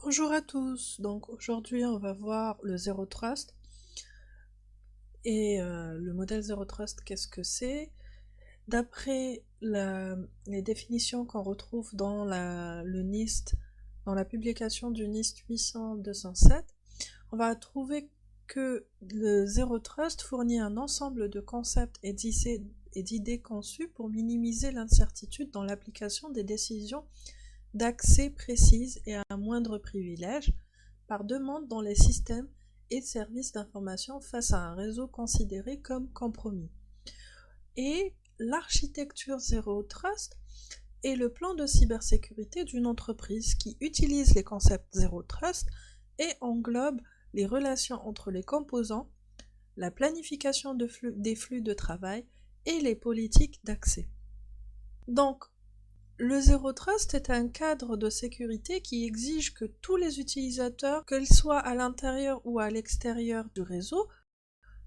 Bonjour à tous, donc aujourd'hui on va voir le Zero Trust et le modèle Zero Trust, qu'est-ce que c'est? D'après les définitions qu'on retrouve dans le NIST, dans la publication du NIST 800-207, on va trouver que le Zero Trust fournit un ensemble de concepts et d'idées conçus pour minimiser l'incertitude dans l'application des décisions d'accès précises et à un moindre privilège par demande dans les systèmes et services d'information face à un réseau considéré comme compromis. Et l'architecture Zero Trust est le plan de cybersécurité d'une entreprise qui utilise les concepts Zero Trust et englobe les relations entre les composants, la planification des flux de travail et les politiques d'accès. Donc, le Zero Trust est un cadre de sécurité qui exige que tous les utilisateurs, qu'ils soient à l'intérieur ou à l'extérieur du réseau,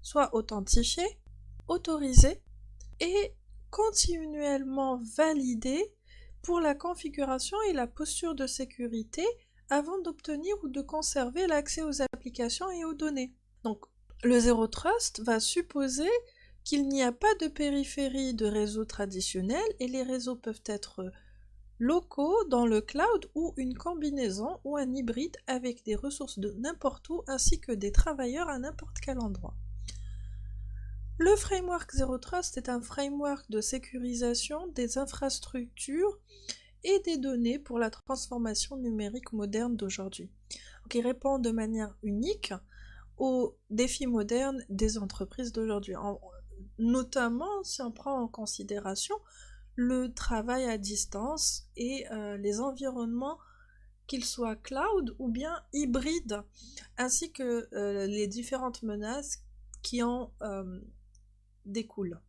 soient authentifiés, autorisés et continuellement validés pour la configuration et la posture de sécurité avant d'obtenir ou de conserver l'accès aux applications et aux données. Donc, le Zero Trust va supposer qu'il n'y a pas de périphérie de réseau traditionnel et les réseaux peuvent être locaux dans le cloud ou une combinaison ou un hybride avec des ressources de n'importe où ainsi que des travailleurs à n'importe quel endroit. Le framework Zero Trust est un framework de sécurisation des infrastructures et des données pour la transformation numérique moderne d'aujourd'hui, qui répond de manière unique aux défis modernes des entreprises d'aujourd'hui, notamment si on prend en considération le travail à distance et les environnements, qu'ils soient cloud ou bien hybrides, ainsi que les différentes menaces qui en découlent.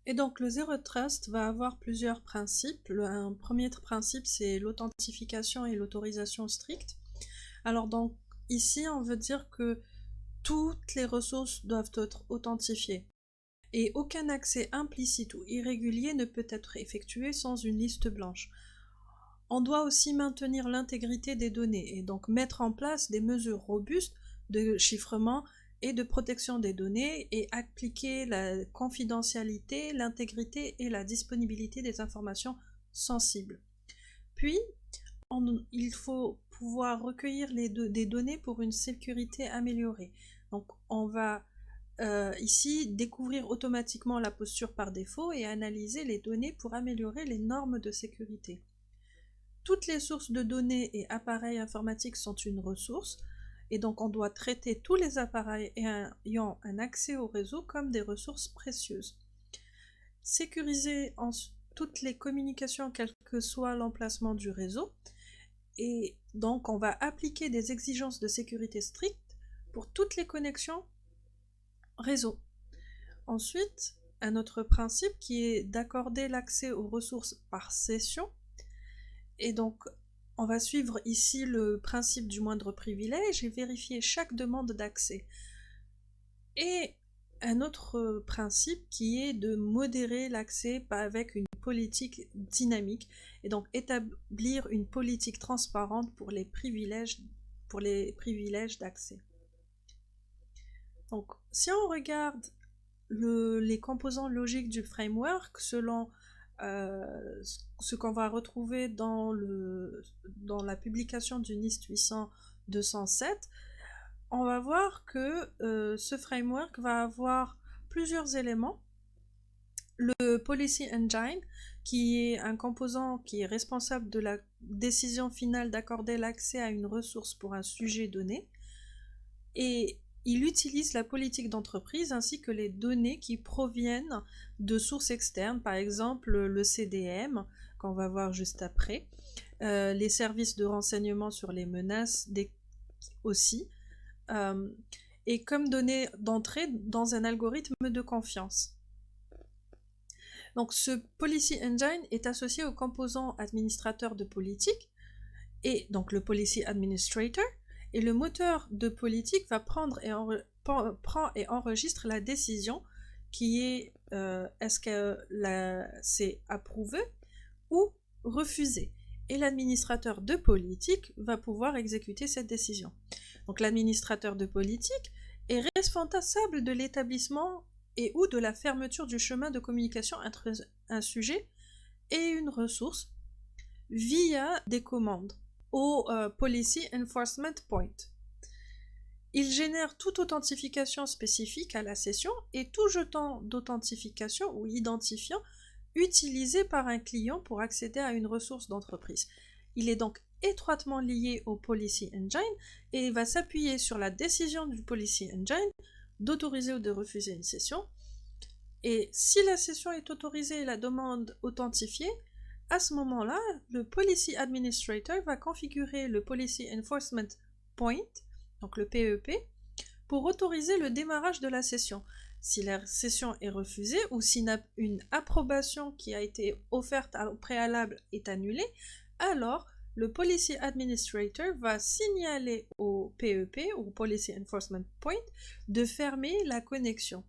Et donc le Zero Trust va avoir plusieurs principes. Un premier principe, c'est l'authentification et l'autorisation stricte. Alors donc ici, on veut dire que toutes les ressources doivent être authentifiées et aucun accès implicite ou irrégulier ne peut être effectué sans une liste blanche. On doit aussi maintenir l'intégrité des données et donc mettre en place des mesures robustes de chiffrement et de protection des données et appliquer la confidentialité, l'intégrité et la disponibilité des informations sensibles. Puis, il faut pouvoir recueillir des données pour une sécurité améliorée. Donc, on va ici découvrir automatiquement la posture par défaut et analyser les données pour améliorer les normes de sécurité. Toutes les sources de données et appareils informatiques sont une ressource et donc on doit traiter tous les appareils ayant un accès au réseau comme des ressources précieuses. Sécuriser toutes les communications quel que soit l'emplacement du réseau et donc on va appliquer des exigences de sécurité strictes pour toutes les connexions réseau. Ensuite, un autre principe qui est d'accorder l'accès aux ressources par session. Et donc, on va suivre ici le principe du moindre privilège et vérifier chaque demande d'accès. Et un autre principe qui est de modérer l'accès avec une politique dynamique et donc établir une politique transparente pour les privilèges d'accès. Donc, si on regarde les composants logiques du framework selon ce qu'on va retrouver dans la publication du NIST 800-207, on va voir que ce framework va avoir plusieurs éléments. Le Policy Engine, qui est un composant qui est responsable de la décision finale d'accorder l'accès à une ressource pour un sujet donné, et il utilise la politique d'entreprise ainsi que les données qui proviennent de sources externes, par exemple le CDM, qu'on va voir juste après, les services de renseignement sur les menaces aussi, et comme données d'entrée dans un algorithme de confiance. Donc ce Policy Engine est associé au composant administrateur de politique, et donc le Policy Administrator, et le moteur de politique va prend et enregistre la décision qui est est-ce que c'est approuvé ou refusé. et l'administrateur de politique va pouvoir exécuter cette décision. Donc l'administrateur de politique est responsable de l'établissement et ou de la fermeture du chemin de communication entre un sujet et une ressource via des commandes au Policy Enforcement Point. Il génère toute authentification spécifique à la session et tout jeton d'authentification ou identifiant utilisé par un client pour accéder à une ressource d'entreprise. Il est donc étroitement lié au Policy Engine et va s'appuyer sur la décision du Policy Engine d'autoriser ou de refuser une session. Et si la session est autorisée et la demande authentifiée, à ce moment-là, le Policy Administrator va configurer le Policy Enforcement Point, donc le PEP, pour autoriser le démarrage de la session. Si la session est refusée ou si une approbation qui a été offerte au préalable est annulée, alors le Policy Administrator va signaler au PEP ou Policy Enforcement Point de fermer la connexion.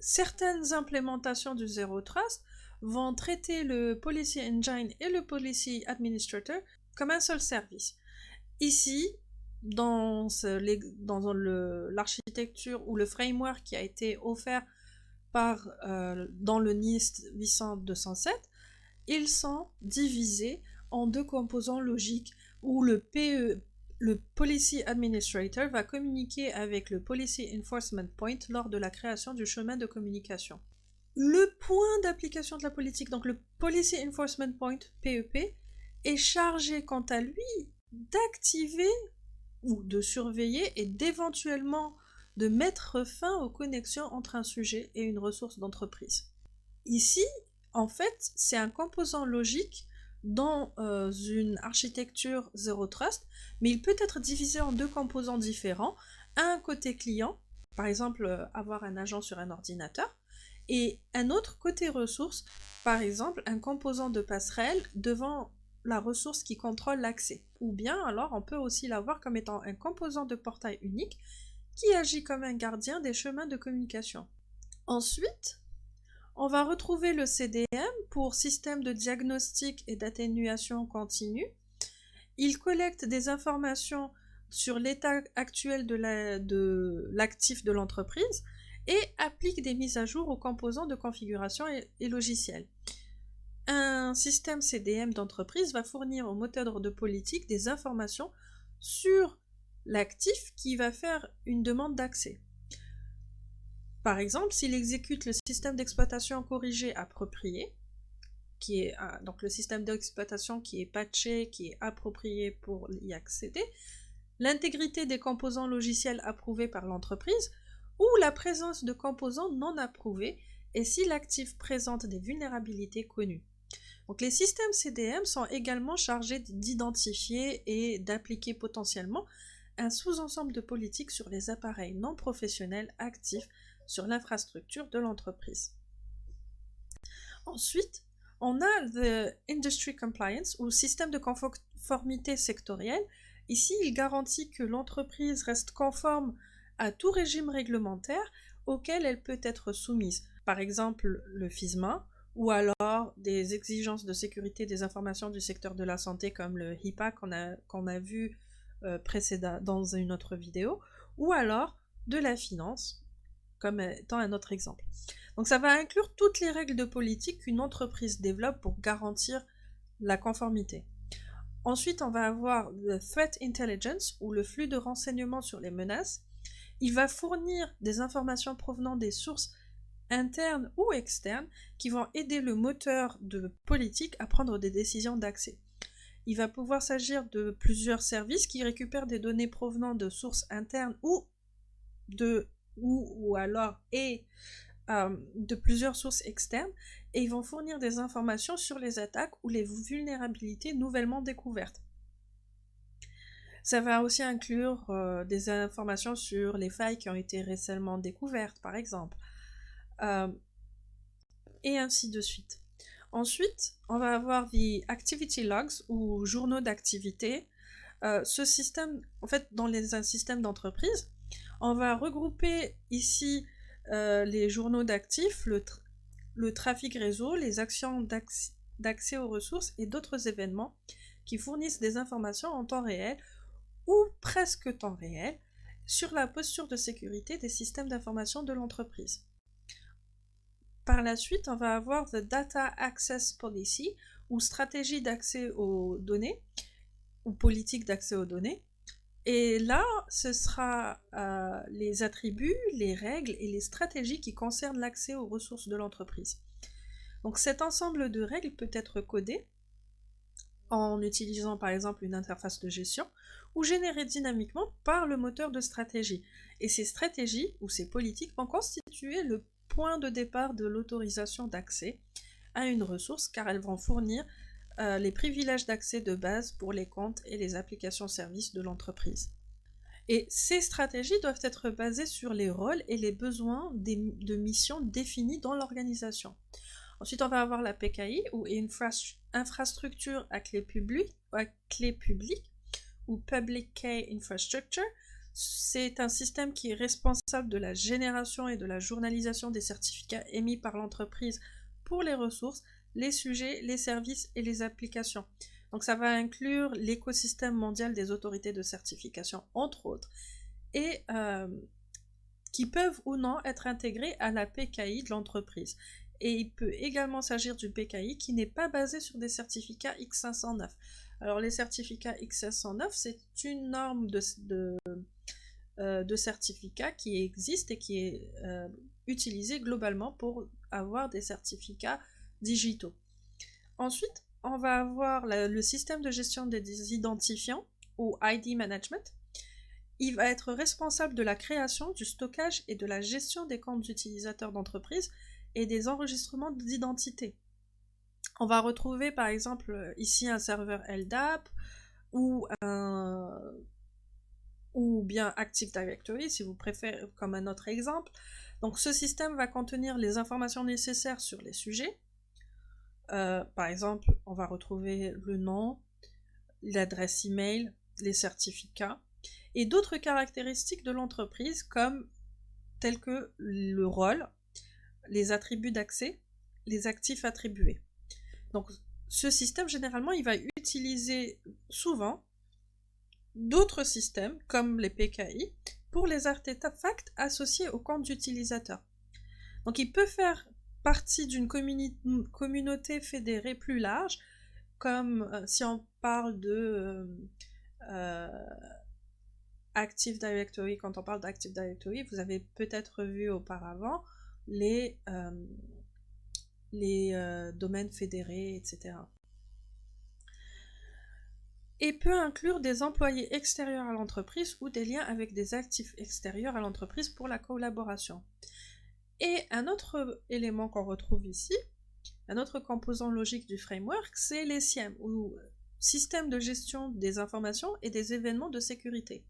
Certaines implémentations du Zero Trust vont traiter le Policy Engine et le Policy Administrator comme un seul service. Ici, dans l'architecture ou le framework qui a été offert dans le NIST 800-207, ils sont divisés en deux composants logiques où le Policy Administrator va communiquer avec le Policy Enforcement Point lors de la création du chemin de communication. Le point d'application de la politique, donc le Policy Enforcement Point, PEP, est chargé quant à lui d'activer ou de surveiller et d'éventuellement de mettre fin aux connexions entre un sujet et une ressource d'entreprise. Ici, en fait, c'est un composant logique dans une architecture Zero Trust, mais il peut être divisé en deux composants différents. Un côté client, par exemple avoir un agent sur un ordinateur, et un autre côté ressource, par exemple un composant de passerelle devant la ressource qui contrôle l'accès. Ou bien alors on peut aussi l'avoir comme étant un composant de portail unique qui agit comme un gardien des chemins de communication. Ensuite, on va retrouver le CDM pour système de diagnostic et d'atténuation continue. Il collecte des informations sur l'état actuel de l'actif de l'entreprise et applique des mises à jour aux composants de configuration et logiciels. Un système CDM d'entreprise va fournir au moteur de politique des informations sur l'actif qui va faire une demande d'accès. Par exemple, s'il exécute le système d'exploitation corrigé approprié, qui est donc le système d'exploitation qui est patché, qui est approprié pour y accéder, l'intégrité des composants logiciels approuvés par l'entreprise ou la présence de composants non approuvés et si l'actif présente des vulnérabilités connues. Donc les systèmes CDM sont également chargés d'identifier et d'appliquer potentiellement un sous-ensemble de politiques sur les appareils non professionnels actifs sur l'infrastructure de l'entreprise. Ensuite, on a le Industry Compliance ou système de conformité sectoriel. Ici, il garantit que l'entreprise reste conforme à tout régime réglementaire auquel elle peut être soumise. Par exemple, le FISMA ou alors des exigences de sécurité des informations du secteur de la santé comme le HIPAA qu'on a vu dans une autre vidéo, ou alors de la finance, comme étant un autre exemple. Donc ça va inclure toutes les règles de politique qu'une entreprise développe pour garantir la conformité. Ensuite, on va avoir le Threat Intelligence, ou le flux de renseignements sur les menaces. Il va fournir des informations provenant des sources internes ou externes qui vont aider le moteur de politique à prendre des décisions d'accès. Il va pouvoir s'agir de plusieurs services qui récupèrent des données provenant de sources internes ou de plusieurs sources externes et ils vont fournir des informations sur les attaques ou les vulnérabilités nouvellement découvertes. Ça va aussi inclure des informations sur les failles qui ont été récemment découvertes, par exemple, et ainsi de suite. Ensuite, on va avoir les Activity Logs ou journaux d'activité. Ce système, en fait, dans un système d'entreprise, on va regrouper ici les journaux d'actifs, le trafic réseau, les actions d'accès aux ressources et d'autres événements qui fournissent des informations en temps réel ou presque temps réel sur la posture de sécurité des systèmes d'information de l'entreprise. Par la suite, on va avoir the Data Access Policy, ou stratégie d'accès aux données, ou politique d'accès aux données. Et là, ce sera les attributs, les règles et les stratégies qui concernent l'accès aux ressources de l'entreprise. Donc cet ensemble de règles peut être codé en utilisant par exemple une interface de gestion ou généré dynamiquement par le moteur de stratégie. Et ces stratégies ou ces politiques vont constituer le point de départ de l'autorisation d'accès à une ressource car elles vont fournir les privilèges d'accès de base pour les comptes et les applications services de l'entreprise. Et ces stratégies doivent être basées sur les rôles et les besoins de missions définis dans l'organisation. Ensuite, on va avoir la PKI, ou infrastructure à clé publique, ou Public Key Infrastructure. C'est un système qui est responsable de la génération et de la journalisation des certificats émis par l'entreprise pour les ressources, les sujets, les services et les applications. Donc ça va inclure l'écosystème mondial des autorités de certification, entre autres, et qui peuvent ou non être intégrés à la PKI de l'entreprise. Et il peut également s'agir du PKI qui n'est pas basé sur des certificats X509. Alors les certificats X509, c'est une norme de certificats qui existe et qui est utilisée globalement pour avoir des certificats digitaux. Ensuite, on va avoir le système de gestion des identifiants, ou ID Management. Il va être responsable de la création, du stockage et de la gestion des comptes d'utilisateurs d'entreprise et des enregistrements d'identité. On va retrouver par exemple ici un serveur LDAP ou bien Active Directory si vous préférez, comme un autre exemple. Donc ce système va contenir les informations nécessaires sur les sujets. Par exemple, on va retrouver le nom, l'adresse email, les certificats et d'autres caractéristiques de l'entreprise telles que le rôle, les attributs d'accès, les actifs attribués. Donc ce système, généralement, il va utiliser souvent d'autres systèmes, comme les PKI, pour les artefacts associés au compte d'utilisateur. Donc il peut faire partie d'une communauté fédérée plus large, comme si on parle de Active Directory. Quand on parle d'Active Directory, vous avez peut-être vu auparavant les domaines fédérés, etc. Et peut inclure des employés extérieurs à l'entreprise ou des liens avec des actifs extérieurs à l'entreprise pour la collaboration. Et un autre élément qu'on retrouve ici, un autre composant logique du framework, c'est les SIEM, ou système de gestion des informations et des événements de sécurité.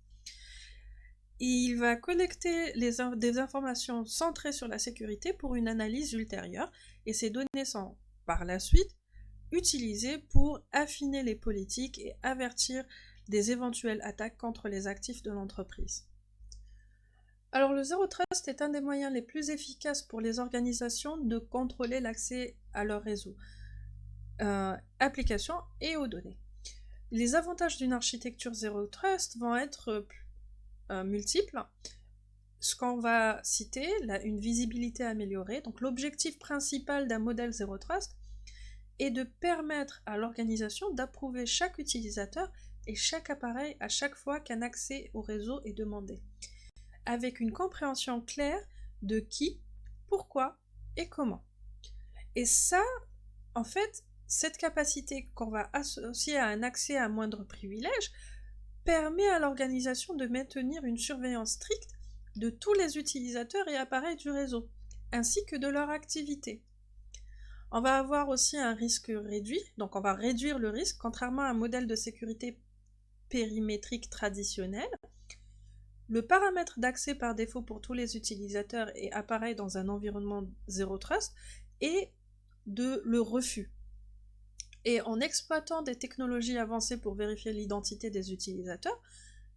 Il va collecter des informations centrées sur la sécurité pour une analyse ultérieure, et ces données sont par la suite utilisées pour affiner les politiques et avertir des éventuelles attaques contre les actifs de l'entreprise. Alors le Zero Trust est un des moyens les plus efficaces pour les organisations de contrôler l'accès à leur réseau, applications et aux données. Les avantages d'une architecture Zero Trust vont être multiples. Ce qu'on va citer, une visibilité améliorée. Donc l'objectif principal d'un modèle Zero Trust est de permettre à l'organisation d'approuver chaque utilisateur et chaque appareil à chaque fois qu'un accès au réseau est demandé, avec une compréhension claire de qui, pourquoi et comment. Et ça, en fait, cette capacité qu'on va associer à un accès à moindre privilège permet à l'organisation de maintenir une surveillance stricte de tous les utilisateurs et appareils du réseau, ainsi que de leur activité. On va avoir aussi un risque réduit, donc on va réduire le risque, contrairement à un modèle de sécurité périmétrique traditionnel. Le paramètre d'accès par défaut pour tous les utilisateurs et appareils dans un environnement Zero Trust est le refus. Et en exploitant des technologies avancées pour vérifier l'identité des utilisateurs,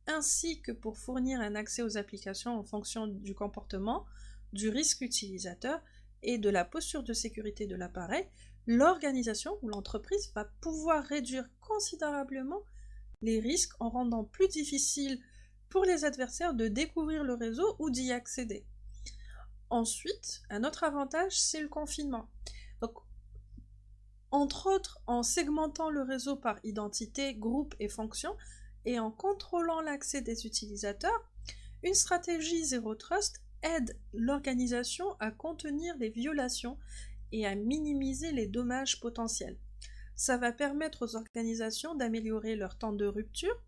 ainsi que pour fournir un accès aux applications en fonction du comportement, du risque utilisateur et de la posture de sécurité de l'appareil, l'organisation ou l'entreprise va pouvoir réduire considérablement les risques en rendant plus difficile pour les adversaires de découvrir le réseau ou d'y accéder. Ensuite, un autre avantage, c'est le confinement. Donc, entre autres, en segmentant le réseau par identité, groupe et fonction, et en contrôlant l'accès des utilisateurs, une stratégie Zero Trust aide l'organisation à contenir les violations et à minimiser les dommages potentiels. Ça va permettre aux organisations d'améliorer leur temps de rupture,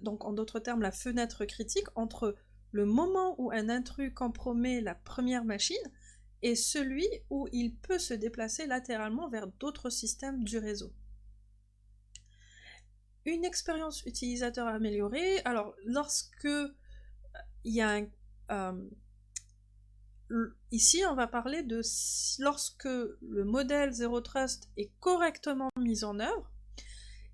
donc en d'autres termes la fenêtre critique entre le moment où un intrus compromet la première machine et celui où il peut se déplacer latéralement vers d'autres systèmes du réseau. Une expérience utilisateur améliorée, alors lorsque il y a ici on va parler de lorsque le modèle Zero Trust est correctement mis en œuvre,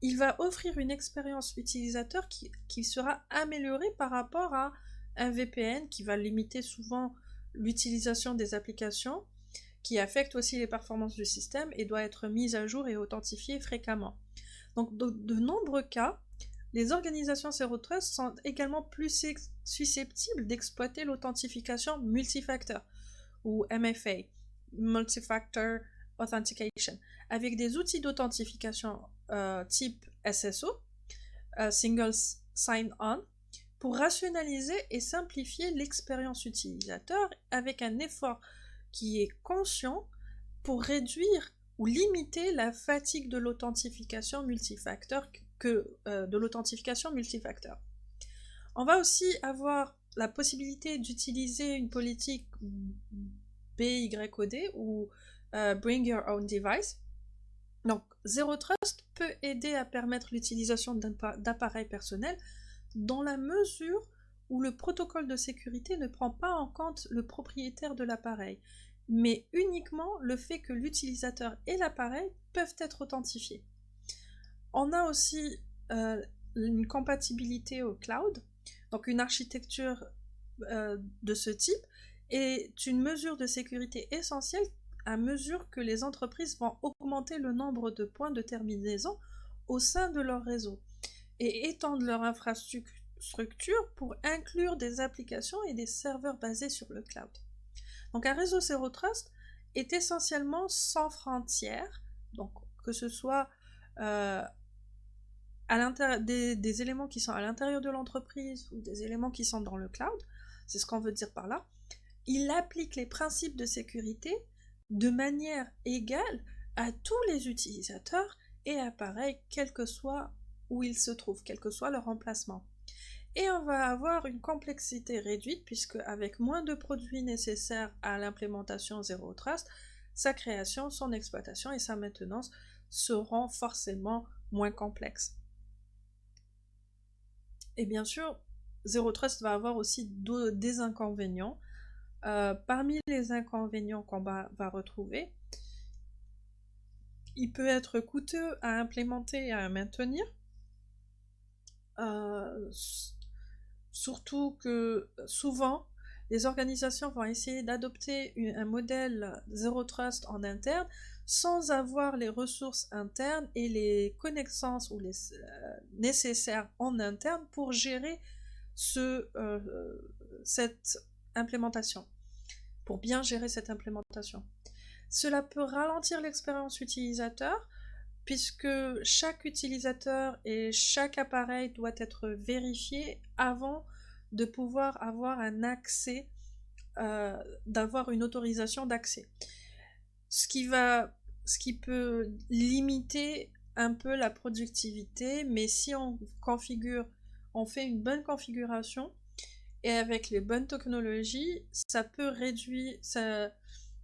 il va offrir une expérience utilisateur qui sera améliorée par rapport à un VPN qui va limiter souvent l'utilisation des applications, qui affecte aussi les performances du système et doit être mise à jour et authentifiée fréquemment. Donc, dans de nombreux cas, les organisations Zero Trust sont également plus susceptibles d'exploiter l'authentification multifacteur, ou MFA, Multifactor Authentication, avec des outils d'authentification type SSO, Single Sign-On, pour rationaliser et simplifier l'expérience utilisateur avec un effort qui est conscient pour réduire ou limiter la fatigue de l'authentification multifacteur On va aussi avoir la possibilité d'utiliser une politique BYOD ou Bring Your Own Device. Donc, Zero Trust peut aider à permettre l'utilisation d'appareils personnels dans la mesure où le protocole de sécurité ne prend pas en compte le propriétaire de l'appareil, mais uniquement le fait que l'utilisateur et l'appareil peuvent être authentifiés. On a aussi une compatibilité au cloud, donc une architecture de ce type est une mesure de sécurité essentielle à mesure que les entreprises vont augmenter le nombre de points de terminaison au sein de leur réseau et étendre leur infrastructure pour inclure des applications et des serveurs basés sur le cloud. Donc un réseau Zero Trust est essentiellement sans frontières, donc que ce soit des éléments qui sont à l'intérieur de l'entreprise ou des éléments qui sont dans le cloud, c'est ce qu'on veut dire par là. Il applique les principes de sécurité de manière égale à tous les utilisateurs et appareils, quel que soit où ils se trouvent, quel que soit leur emplacement. Et on va avoir une complexité réduite puisque avec moins de produits nécessaires à l'implémentation Zero Trust, sa création, son exploitation et sa maintenance seront forcément moins complexes. Et bien sûr, Zero Trust va avoir aussi des inconvénients. Parmi les inconvénients qu'on va retrouver, il peut être coûteux à implémenter et à maintenir. Surtout que souvent, les organisations vont essayer d'adopter un modèle Zero Trust en interne sans avoir les ressources internes et les connaissances ou les nécessaires en interne pour gérer cette implémentation, pour bien gérer cette implémentation. Cela peut ralentir l'expérience utilisateur puisque chaque utilisateur et chaque appareil doit être vérifié avant de pouvoir avoir un accès, d'avoir une autorisation d'accès. Ce qui peut limiter un peu la productivité, mais si on fait une bonne configuration et avec les bonnes technologies, ça peut réduire,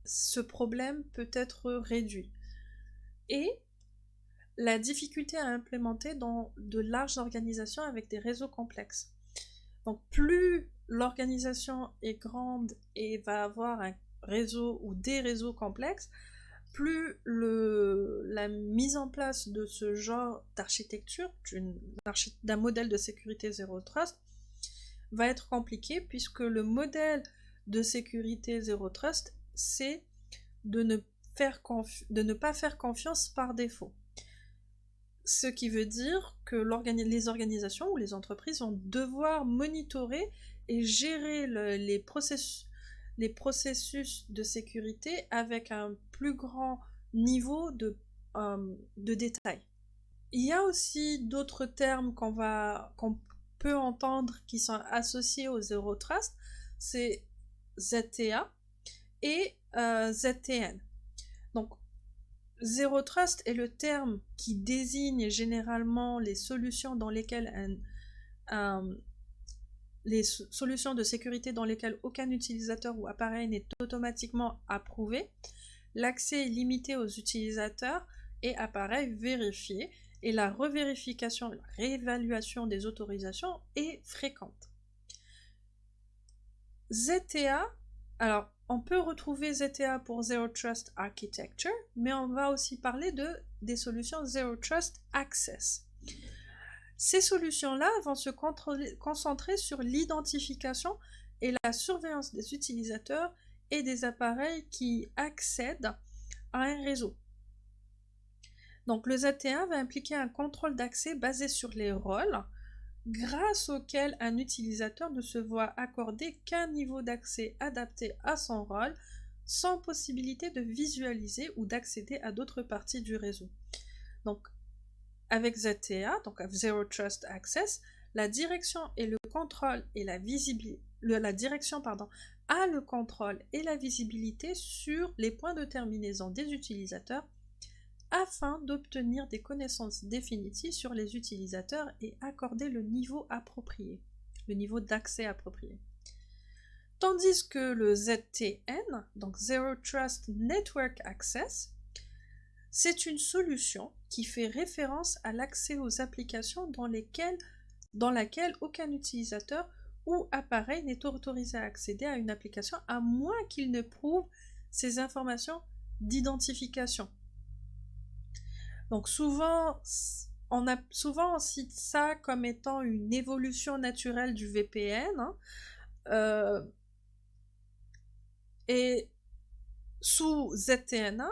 ce problème peut être réduit. Et la difficulté à implémenter dans de larges organisations avec des réseaux complexes. Donc plus l'organisation est grande et va avoir un réseau ou des réseaux complexes, plus la mise en place de ce genre d'architecture, d'un modèle de sécurité Zero Trust, va être compliqué puisque le modèle de sécurité Zero Trust, c'est de ne de ne pas faire confiance par défaut. Ce qui veut dire que les organisations ou les entreprises vont devoir monitorer et gérer les processus de sécurité avec un plus grand niveau de détail. Il y a aussi d'autres termes qu'on peut entendre qui sont associés au Zero Trust, c'est ZTA et ZTN. Donc, Zero Trust est le terme qui désigne généralement les solutions dans lesquelles les solutions de sécurité dans lesquelles aucun utilisateur ou appareil n'est automatiquement approuvé. L'accès est limité aux utilisateurs et appareils vérifiés et la revérification, la réévaluation des autorisations est fréquente. ZTA, alors on peut retrouver ZTA pour Zero Trust Architecture, mais on va aussi parler des solutions Zero Trust Access. Ces solutions-là vont se concentrer sur l'identification et la surveillance des utilisateurs et des appareils qui accèdent à un réseau. Donc le ZTA va impliquer un contrôle d'accès basé sur les rôles, grâce auquel un utilisateur ne se voit accorder qu'un niveau d'accès adapté à son rôle, sans possibilité de visualiser ou d'accéder à d'autres parties du réseau. Donc avec ZTA, donc Zero Trust Access, la direction et le contrôle et la direction a le contrôle et la visibilité sur les points de terminaison des utilisateurs afin d'obtenir des connaissances définitives sur les utilisateurs et accorder le niveau approprié, le niveau d'accès approprié. Tandis que le ZTN, donc Zero Trust Network Access, c'est une solution qui fait référence à l'accès aux applications dans laquelle aucun utilisateur ou appareil n'est autorisé à accéder à une application à moins qu'il ne prouve ses informations d'identification. Donc souvent on cite ça comme étant une évolution naturelle du VPN, et sous ZTNA,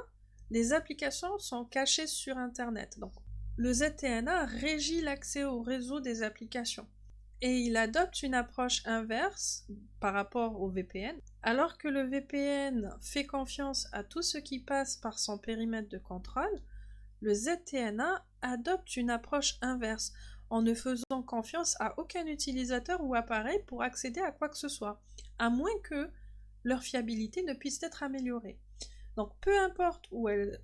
les applications sont cachées sur Internet. Donc, le ZTNA régit l'accès au réseau des applications et il adopte une approche inverse par rapport au VPN. Alors que le VPN fait confiance à tout ce qui passe par son périmètre de contrôle, le ZTNA adopte une approche inverse en ne faisant confiance à aucun utilisateur ou appareil pour accéder à quoi que ce soit, à moins que leur fiabilité ne puisse être améliorée. Donc peu importe où elles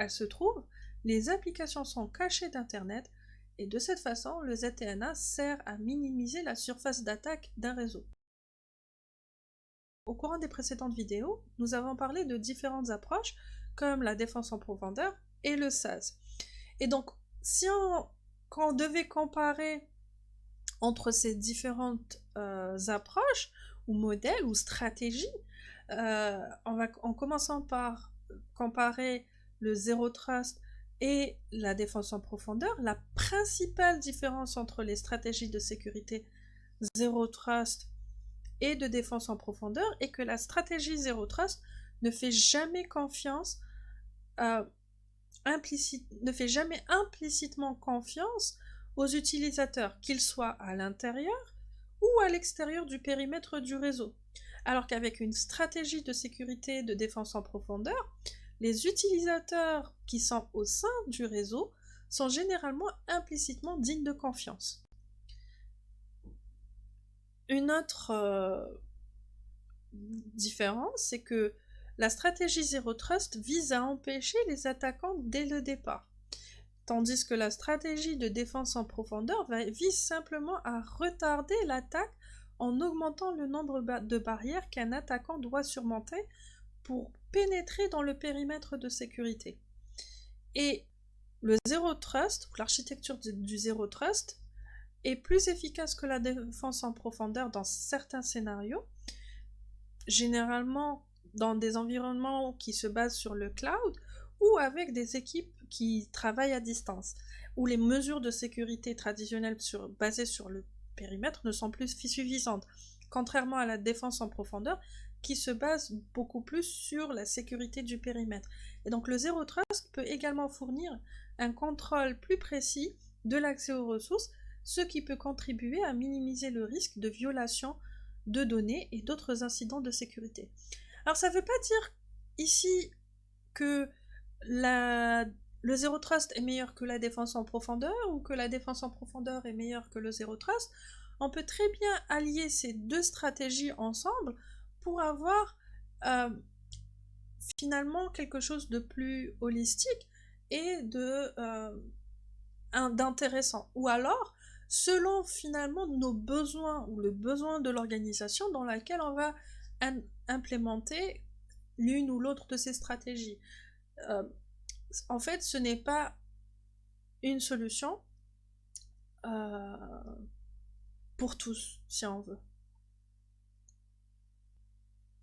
se trouvent, les applications sont cachées d'Internet et de cette façon, le ZTNA sert à minimiser la surface d'attaque d'un réseau. Au courant des précédentes vidéos, nous avons parlé de différentes approches comme la défense en profondeur et le SaaS. Et donc, quand on devait comparer entre ces différentes approches ou modèles ou stratégies, en commençant par comparer le Zero Trust et la défense en profondeur, la principale différence entre les stratégies de sécurité Zero Trust et de défense en profondeur est que la stratégie Zero Trust ne fait jamais implicitement confiance aux utilisateurs, qu'ils soient à l'intérieur ou à l'extérieur du périmètre du réseau. Alors qu'avec une stratégie de sécurité de défense en profondeur, les utilisateurs qui sont au sein du réseau sont généralement implicitement dignes de confiance. Une autre différence, c'est que la stratégie Zero Trust vise à empêcher les attaquants dès le départ, tandis que la stratégie de défense en profondeur vise simplement à retarder l'attaque en augmentant le nombre de barrières qu'un attaquant doit surmonter pour pénétrer dans le périmètre de sécurité. Et le Zero Trust, ou l'architecture du Zero Trust, est plus efficace que la défense en profondeur dans certains scénarios, généralement dans des environnements qui se basent sur le cloud ou avec des équipes qui travaillent à distance, où les mesures de sécurité traditionnelles basées sur le périmètre ne sont plus suffisantes. Contrairement à la défense en profondeur, qui se base beaucoup plus sur la sécurité du périmètre. Et donc le Zero Trust peut également fournir un contrôle plus précis de l'accès aux ressources, ce qui peut contribuer à minimiser le risque de violation de données et d'autres incidents de sécurité. Alors ça ne veut pas dire ici que le Zero Trust est meilleur que la défense en profondeur ou que la défense en profondeur est meilleure que le Zero Trust. On peut très bien allier ces deux stratégies ensemble pour avoir finalement quelque chose de plus holistique et d'intéressant. Ou alors, selon finalement nos besoins ou le besoin de l'organisation dans laquelle on va implémenter l'une ou l'autre de ces stratégies. En fait, ce n'est pas une solution pour tous, si on veut.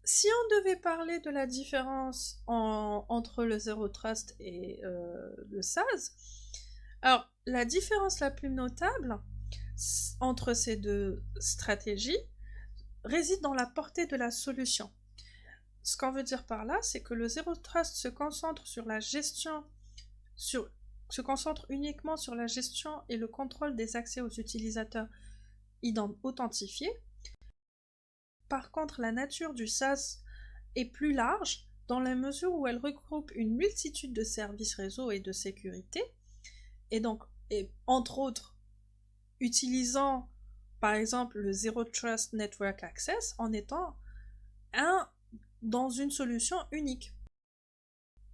Si on devait parler de la différence entre le Zero Trust et le SaaS, alors la différence la plus notable entre ces deux stratégies réside dans la portée de la solution. Ce qu'on veut dire par là, c'est que le Zero Trust se concentre sur la gestion, se concentre uniquement sur la gestion et le contrôle des accès aux utilisateurs authentifiés. Par contre, la nature du SaaS est plus large dans la mesure où elle regroupe une multitude de services réseau et de sécurité, et donc, entre autres, utilisant par exemple le Zero Trust Network Access en étant dans une solution unique.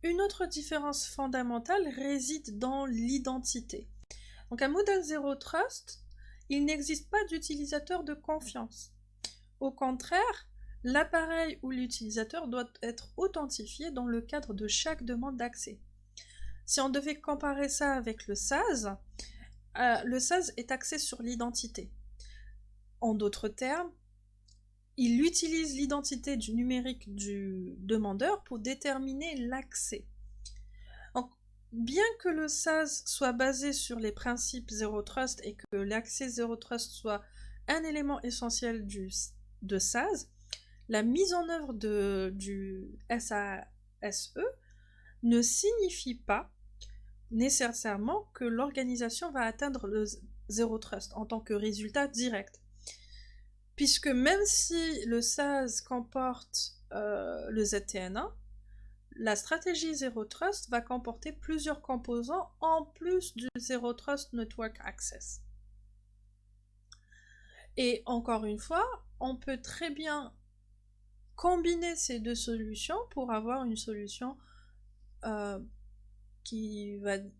Une autre différence fondamentale réside dans l'identité. Donc un modèle Zero Trust, il n'existe pas d'utilisateur de confiance. Au contraire, l'appareil ou l'utilisateur doit être authentifié dans le cadre de chaque demande d'accès. Si on devait comparer ça avec le SaaS est axé sur l'identité. En d'autres termes, il utilise l'identité du numérique du demandeur pour déterminer l'accès. Donc, bien que le SaaS soit basé sur les principes Zero Trust et que l'accès Zero Trust soit un élément essentiel de SaaS, la mise en œuvre du SASE ne signifie pas nécessairement que l'organisation va atteindre le Zero Trust en tant que résultat direct. Puisque même si le SaaS comporte le ZTNA, la stratégie Zero Trust va comporter plusieurs composants en plus du Zero Trust Network Access. Et encore une fois, on peut très bien combiner ces deux solutions pour avoir une solution qui peut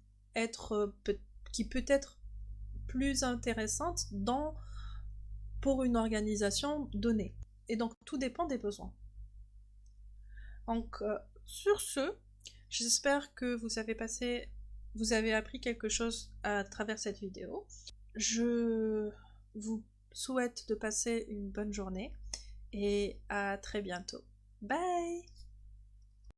être plus intéressante pour une organisation donnée. Et donc tout dépend des besoins. Donc sur ce, j'espère que vous avez appris quelque chose à travers cette vidéo. Je vous souhaite de passer une bonne journée et à très bientôt. Bye!